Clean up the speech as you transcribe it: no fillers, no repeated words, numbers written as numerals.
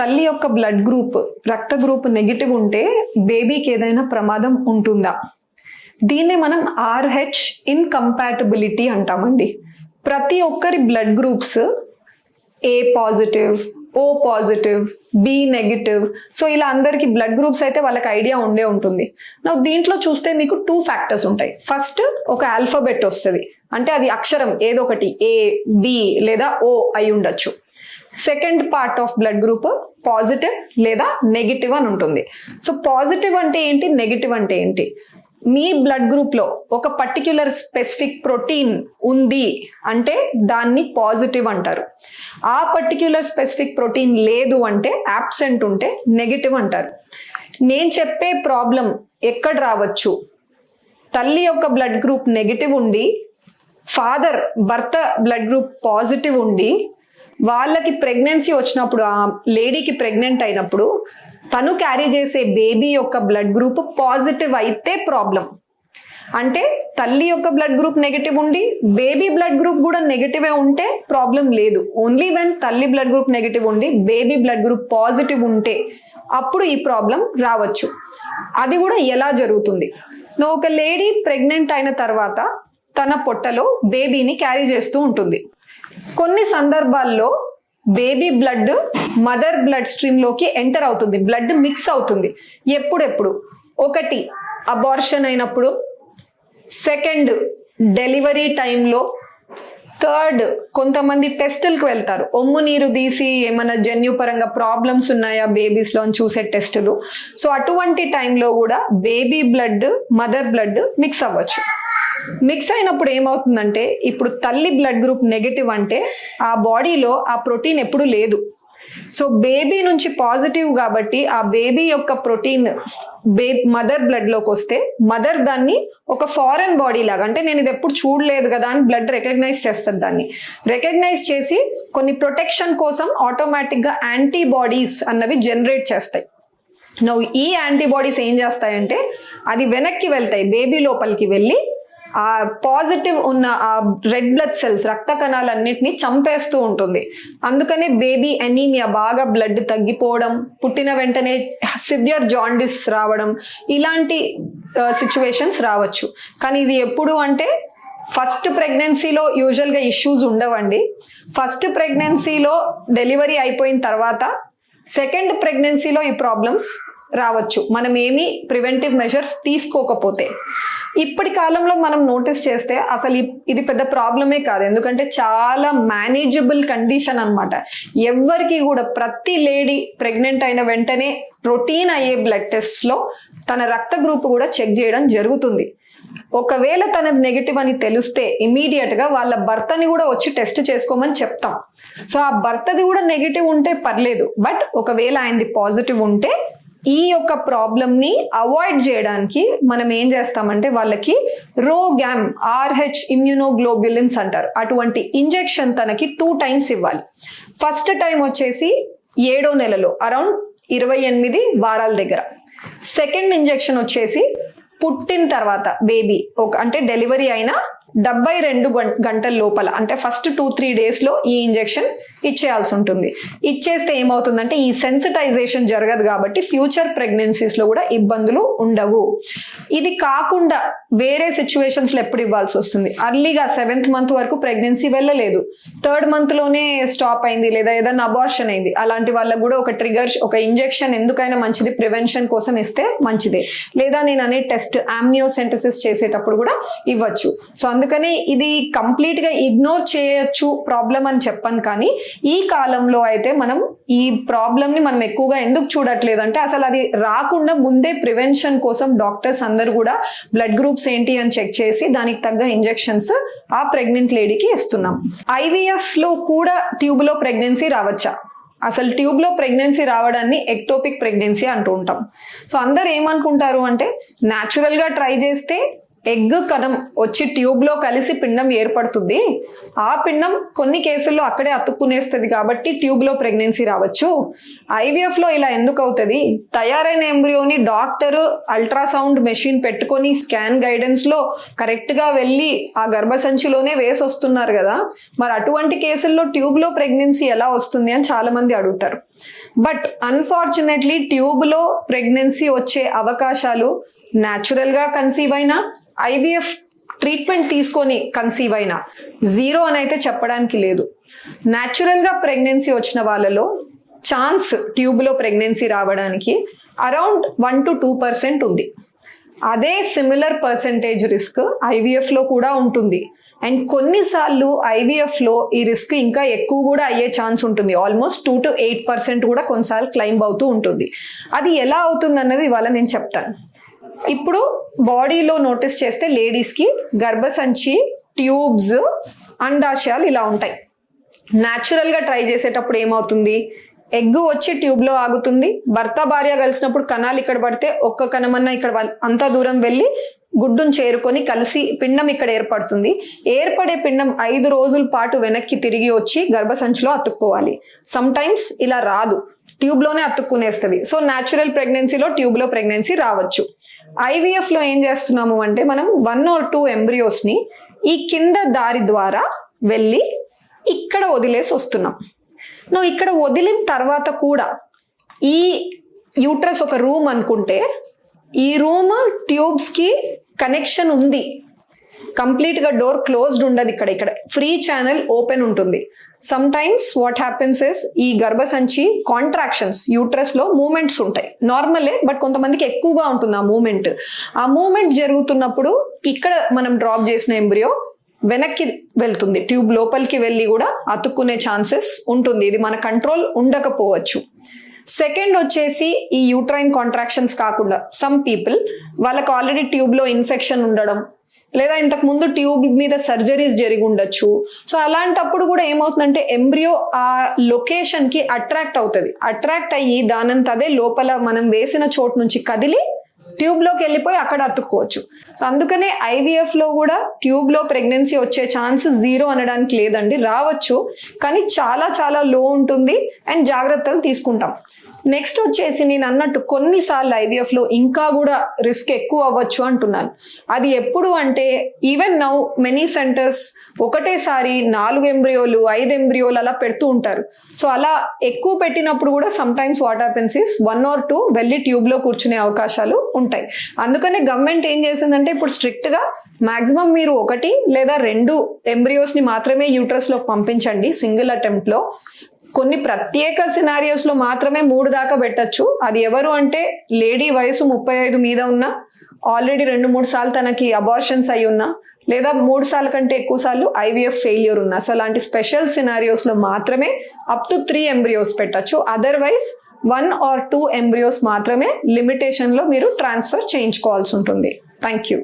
తల్లి యొక్క blood group రక్త గ్రూప్ నెగిటివ్ ఉంటే బేబీకి ఏదైనా ప్రమాదం ఉంటుందా? దీన్నే మనం RH ఇన్కంపాటబిలిటీ అంటామండి. ప్రతి ఒక్కరి blood groups A positive, O positive, B negative, so ఇలా అందరికి బ్లడ్ గ్రూప్స్ అయితే వాళ్ళకి ఐడియా ఉండే ఉంటుంది. దీంట్లో చూస్తే మీకు 2 ఫ్యాక్టర్స్ ఉంటాయి. ఫస్ట్ ఒక ఆల్ఫాబెట్ వస్తుంది, అంటే అది అక్షరం ఏదో ఒకటి A, B లేదా O అయి ఉండొచ్చు. Second part of blood group positive లేదా నెగిటివ్ అని ఉంటుంది. సో పాజిటివ్ అంటే ఏంటి, నెగిటివ్ అంటే ఏంటి? మీ బ్లడ్ గ్రూప్ లో ఒక పర్టిక్యులర్ స్పెసిఫిక్ ప్రోటీన్ ఉంది అంటే దాన్ని పాజిటివ్ అంటారు. ఆ పర్టిక్యులర్ స్పెసిఫిక్ ప్రోటీన్ లేదు అంటే, యాబ్సెంట్ ఉంటే నెగిటివ్ అంటారు. నేను చెప్పే ప్రాబ్లం ఎక్కడ రావచ్చు? తల్లి యొక్క బ్లడ్ గ్రూప్ నెగిటివ్ ఉండి భర్త బ్లడ్ గ్రూప్ పాజిటివ్ ఉండి వాళ్ళకి ప్రెగ్నెన్సీ వచ్చినప్పుడు, ఆ లేడీకి ప్రెగ్నెంట్ అయినప్పుడు తను క్యారీ చేసే బేబీ యొక్క బ్లడ్ గ్రూప్ పాజిటివ్ అయితే ప్రాబ్లం. అంటే తల్లి యొక్క బ్లడ్ గ్రూప్ నెగిటివ్ ఉండి బేబీ బ్లడ్ గ్రూప్ కూడా నెగిటివే ఉంటే ప్రాబ్లం లేదు. ఓన్లీ వెన్ తల్లి బ్లడ్ గ్రూప్ నెగిటివ్ ఉండి బేబీ బ్లడ్ గ్రూప్ పాజిటివ్ ఉంటే అప్పుడు ఈ ప్రాబ్లం రావచ్చు. అది కూడా ఎలా జరుగుతుంది? ఒక లేడీ ప్రెగ్నెంట్ అయిన తర్వాత తన పొట్టలో బేబీని క్యారీ చేస్తూ ఉంటుంది. కొన్ని సందర్భాల్లో baby blood mother blood stream లోకి ఎంటర్ అవుతుంది, బ్లడ్ మిక్స్ అవుతుంది. ఎప్పుడెప్పుడు? ఒకటి అబార్షన్ అయినప్పుడు, సెకండ్ డెలివరీ టైంలో, థర్డ్ కొంతమంది టెస్టులకు వెళ్తారు, ఒమ్ము నీరు తీసి ఏమైనా జన్యుపరంగా ప్రాబ్లమ్స్ ఉన్నాయా బేబీస్లో అని చూసే టెస్టులు. సో అటువంటి టైంలో కూడా baby blood mother blood mix అవ్వచ్చు. మిక్స్ అయినప్పుడు ఏమవుతుందంటే, ఇప్పుడు తల్లి బ్లడ్ గ్రూప్ నెగిటివ్ అంటే ఆ బాడీలో ఆ ప్రోటీన్ ఎప్పుడు లేదు. సో బేబీ నుంచి పాజిటివ్ కాబట్టి ఆ బేబీ యొక్క ప్రోటీన్ మదర్ బ్లడ్ లోకి వస్తే మదర్ దాన్ని ఒక ఫారెన్ బాడీ లాగా, అంటే నేను ఇది ఎప్పుడు చూడలేదు కదా అని బ్లడ్ రికగ్నైజ్ చేస్తుంది. దాన్ని రికగ్నైజ్ చేసి కొన్ని ప్రొటెక్షన్ కోసం ఆటోమేటిక్ గా యాంటీబాడీస్ అన్నవి జనరేట్ చేస్తాయి. ఈ యాంటీబాడీస్ ఏం చేస్తాయంటే అది వెనక్కి వెళ్తాయి, బేబీ లోపలికి వెళ్ళి ఆ పాజిటివ్ ఉన్న ఆ రెడ్ బ్లడ్ సెల్స్ రక్త కణాలన్నిటిని చంపేస్తూ ఉంటుంది. అందుకనే బేబీ అనీమియా, బాగా బ్లడ్ తగ్గిపోవడం, పుట్టిన వెంటనే సివియర్ జాండిస్ రావడం, ఇలాంటి సిచ్యువేషన్స్ రావచ్చు. కానీ ఇది ఎప్పుడు అంటే ఫస్ట్ ప్రెగ్నెన్సీలో యూజువల్గా ఇష్యూస్ ఉండవండి. ఫస్ట్ ప్రెగ్నెన్సీలో డెలివరీ అయిపోయిన తర్వాత సెకండ్ ప్రెగ్నెన్సీలో ఈ ప్రాబ్లమ్స్ రావచ్చు, మనం ఏమి ప్రివెంటివ్ మెజర్స్ తీసుకోకపోతే. ఇప్పటి కాలంలో మనం నోటీస్ చేస్తే అసలు ఇది పెద్ద ప్రాబ్లమే కాదు, ఎందుకంటే చాలా మేనేజబుల్ కండిషన్ అన్నమాట. ఎవరికి కూడా ప్రతి లేడీ ప్రెగ్నెంట్ అయిన వెంటనే రొటీన్ అయ్యే బ్లడ్ టెస్ట్ లో తన రక్త గ్రూప్ కూడా చెక్ చేయడం జరుగుతుంది. ఒకవేళ తనది నెగిటివ్ అని తెలిస్తే ఇమీడియట్ గా వాళ్ళ భర్తని కూడా వచ్చి టెస్ట్ చేసుకోమని చెప్తాం. సో ఆ భర్తది కూడా నెగిటివ్ ఉంటే పర్లేదు, బట్ ఒకవేళ ఆయనది పాజిటివ్ ఉంటే ఈ యొక్క ప్రాబ్లమ్ ని అవాయిడ్ చేయడానికి మనం ఏం చేస్తామంటే వాళ్ళకి రోగ్యామ్, RH ఇమ్యూనోగ్లోబ్యులిన్స్ అంటారు, అటువంటి ఇంజెక్షన్ తనకి 2 times ఇవ్వాలి. ఫస్ట్ టైం వచ్చేసి 7వ నెలలో అరౌండ్ 28 వారాల దగ్గర. సెకండ్ ఇంజెక్షన్ వచ్చేసి పుట్టిన తర్వాత బేబీ అంటే డెలివరీ అయిన 72 గంటల లోపల, అంటే ఫస్ట్ 2-3 days లో ఈ ఇంజెక్షన్ ఇచ్చేయాల్సి ఉంటుంది. ఇచ్చేస్తే ఏమవుతుందంటే ఈ సెన్సిటైజేషన్ జరగదు కాబట్టి ఫ్యూచర్ ప్రెగ్నెన్సీస్ లో కూడా ఇబ్బందులు ఉండవు. ఇది కాకుండా వేరే సిచ్యువేషన్స్ లో ఎప్పుడు ఇవ్వాల్సి వస్తుంది? అర్లీగా 7th month వరకు ప్రెగ్నెన్సీ వెళ్ళలేదు, 3rd month లోనే స్టాప్ అయింది, లేదా ఏదైనా అబార్షన్ అయింది, అలాంటి వాళ్ళకు కూడా ఒక ట్రిగర్, ఒక ఇంజెక్షన్ ఎందుకైనా మంచిది, ప్రివెన్షన్ కోసం ఇస్తే మంచిదే. లేదా నేను అనే టెస్ట్ ఆమ్నియోసెంటసిస్ చేసేటప్పుడు కూడా ఇవ్వచ్చు. సో అందుకని ఇది కంప్లీట్ గా ఇగ్నోర్ చేయొచ్చు ప్రాబ్లం అని చెప్పను. కానీ ఈ కాలంలో అయితే మనం ఈ ప్రాబ్లమ్ ని మనం ఎక్కువగా ఎందుకు చూడట్లేదు అంటే, అసలు అది రాకుండా ముందే ప్రివెన్షన్ కోసం డాక్టర్స్ అందరు కూడా బ్లడ్ గ్రూప్స్ ఏంటి అని చెక్ చేసి దానికి తగ్గ ఇంజెక్షన్స్ ఆ ప్రెగ్నెంట్ లేడీకి ఇస్తున్నాం. IVF లో కూడా ట్యూబ్ లో ప్రెగ్నెన్సీ రావచ్చా? అసలు ట్యూబ్ లో ప్రెగ్నెన్సీ రావడాన్ని ఎక్టోపిక్ ప్రెగ్నెన్సీ అంటూ ఉంటాం. సో అందరు ఏమనుకుంటారు అంటే, న్యాచురల్ గా ట్రై చేస్తే ఎగ్ కణం వచ్చి ట్యూబ్ లో కలిసి పిండం ఏర్పడుతుంది, ఆ పిండం కొన్ని కేసుల్లో అక్కడే అతుక్కునేస్తుంది కాబట్టి ట్యూబ్ లో ప్రెగ్నెన్సీ రావచ్చు. IVF లో ఇలా ఎందుకు అవుతుంది? తయారైన ఎంబ్రియోని డాక్టర్ అల్ట్రాసౌండ్ మెషిన్ పెట్టుకొని స్కాన్ గైడెన్స్ లో కరెక్ట్ గా వెళ్ళి ఆ గర్భసంచిలోనే వేసి వస్తున్నారు కదా, మరి అటువంటి కేసుల్లో ట్యూబ్ లో ప్రెగ్నెన్సీ ఎలా వస్తుంది అని చాలా మంది అడుగుతారు. బట్ అన్ఫార్చునేట్లీ ట్యూబ్లో ప్రెగ్నెన్సీ వచ్చే అవకాశాలు న్యాచురల్గా కన్సీవ్ అయినా ఐవీఎఫ్ ట్రీట్మెంట్ తీసుకొని కన్సీవ్ అయినా 0 అని అయితే చెప్పడానికి లేదు. న్యాచురల్గా ప్రెగ్నెన్సీ వచ్చిన వాళ్ళలో ఛాన్స్ ట్యూబ్లో ప్రెగ్నెన్సీ రావడానికి అరౌండ్ 1 to 2% ఉంది. అదే సిమిలర్ పర్సంటేజ్ రిస్క్ ఐవీఎఫ్లో కూడా ఉంటుంది. అండ్ కొన్నిసార్లు ఐవీఎఫ్లో ఈ రిస్క్ ఇంకా ఎక్కువ కూడా అయ్యే ఛాన్స్ ఉంటుంది. ఆల్మోస్ట్ 2 to 8% కూడా కొన్నిసార్లు క్లైంబ్ అవుతూ ఉంటుంది. అది ఎలా అవుతుంది అన్నది ఇవాళ నేను చెప్తాను. ఇప్పుడు బాడీలో నోటీస్ చేస్తే లేడీస్కి గర్భసంచి, ట్యూబ్స్, అండాశయాలు ఇలా ఉంటాయి. న్యాచురల్గా ట్రై చేసేటప్పుడు ఏమవుతుంది, ఎగ్ వచ్చి ట్యూబ్లో ఆగుతుంది. భర్త భార్య కలిసినప్పుడు కణాలు ఇక్కడ పడితే ఒక్క కణమన్నా ఇక్కడ అంత దూరం వెళ్ళి గుడ్డును చేరుకొని కలిసి పిండం ఇక్కడ ఏర్పడుతుంది. ఏర్పడే పిండం 5 రోజుల పాటు వెనక్కి తిరిగి వచ్చి గర్భసంచిలో అతుక్కోవాలి. సమ్ టైమ్స్ ఇలా రాదు, ట్యూబ్లోనే అతుక్కునేస్తుంది. సో న్యాచురల్ ప్రెగ్నెన్సీలో ట్యూబ్లో ప్రెగ్నెన్సీ రావచ్చు. ఐవీఎఫ్లో ఏం చేస్తున్నాము అంటే మనం 1 or 2 ఎంబ్రియోస్ని ఈ కింద దారి ద్వారా వెళ్ళి ఇక్కడ వదిలేసి వస్తున్నాం. నువ్వు ఇక్కడ వదిలిన తర్వాత కూడా ఈ యూట్రస్ ఒక రూమ్ అనుకుంటే ఈ రూమ్ ట్యూబ్స్కి కనెక్షన్ ఉంది. కంప్లీట్గా డోర్ క్లోజ్డ్ ఉండదు. ఇక్కడ ఫ్రీ ఛానల్ ఓపెన్ ఉంటుంది. Some times what happens is ఈ గర్భసంచి కాంట్రాక్షన్స్, యూట్రస్లో మూమెంట్స్ ఉంటాయి. నార్మలే, బట్ కొంతమందికి ఎక్కువగా ఉంటుంది ఆ మూమెంట్. ఆ మూమెంట్ జరుగుతున్నప్పుడు ఇక్కడ మనం డ్రాప్ చేసిన ఎంబ్రియో వెనక్కి వెళ్తుంది, ట్యూబ్ లోపలికి వెళ్ళి కూడా అతుక్కునే ఛాన్సెస్ ఉంటుంది. ఇది మన కంట్రోల్ ఉండకపోవచ్చు. సెకండ్ వచ్చేసి ఈ యూట్రైన్ కాంట్రాక్షన్స్ కాకుండా సమ్ పీపుల్ వాళ్ళకి ఆల్రెడీ ట్యూబ్లో ఇన్ఫెక్షన్ ఉండడం, లేదా ఇంతకు ముందు ట్యూబ్ మీద సర్జరీస్ జరిగి ఉండొచ్చు. సో అలాంటప్పుడు కూడా ఏమవుతుందంటే ఎంబ్రియో ఆ లొకేషన్కి అట్రాక్ట్ అవుతుంది. అట్రాక్ట్ అయ్యి దానంత అదే లోపల మనం వేసిన చోటు నుంచి కదిలి ట్యూబ్లోకి వెళ్ళిపోయి అక్కడ అతుక్కోవచ్చు. సో అందుకనే ఐవీఎఫ్లో కూడా ట్యూబ్లో ప్రెగ్నెన్సీ వచ్చే ఛాన్స్ 0 అనడానికి లేదండి. రావచ్చు, కానీ చాలా చాలా లో ఉంటుంది అండ్ జాగ్రత్తలు తీసుకుంటాం. నెక్స్ట్ వచ్చేసి నేను అన్నట్టు కొన్నిసార్లు ఐవీఎఫ్లో ఇంకా కూడా రిస్క్ ఎక్కువ అవ్వచ్చు అంటున్నాను. అది ఎప్పుడు అంటే ఈవెన్ నౌ మెనీ సెంటర్స్ ఒకటేసారి 4 ఎంబ్రియోలు 5 ఎంబ్రియోలు అలా పెడుతూ ఉంటారు. సో అలా ఎక్కువ పెట్టినప్పుడు కూడా some times what happens is 1 or 2 వెళ్ళి ట్యూబ్లో కూర్చునే అవకాశాలు ఉంటాయి. అందుకనే గవర్నమెంట్ ఏం చేసిందంటే ఇప్పుడు స్ట్రిక్ట్గా మాక్సిమం మీరు 1 లేదా 2 ఎంబ్రియోస్ని మాత్రమే యూట్రస్లో పంపించండి సింగిల్ అటెంప్ట్లో. కొన్ని ప్రత్యేక సినారియోస్లో మాత్రమే 3 దాకా పెట్టచ్చు. అది ఎవరు అంటే లేడీ వయసు 35 మీద ఉన్న, ఆల్రెడీ 2-3 సార్లు తనకి అబార్షన్స్ అయి ఉన్నా, లేదా 3 సార్లు కంటే ఎక్కువ సార్లు ఐవీఎఫ్ ఫెయిల్యూర్ ఉన్నా. సో అలాంటి స్పెషల్ సినారియోస్లో మాత్రమే అప్ టు 3 ఎంబ్రియోస్ పెట్టచ్చు. అదర్వైజ్ 1 or 2 ఎంబ్రియోస్ మాత్రమే లిమిటేషన్లో మీరు ట్రాన్స్ఫర్ చేయించుకోవాల్సి ఉంటుంది. Thank you.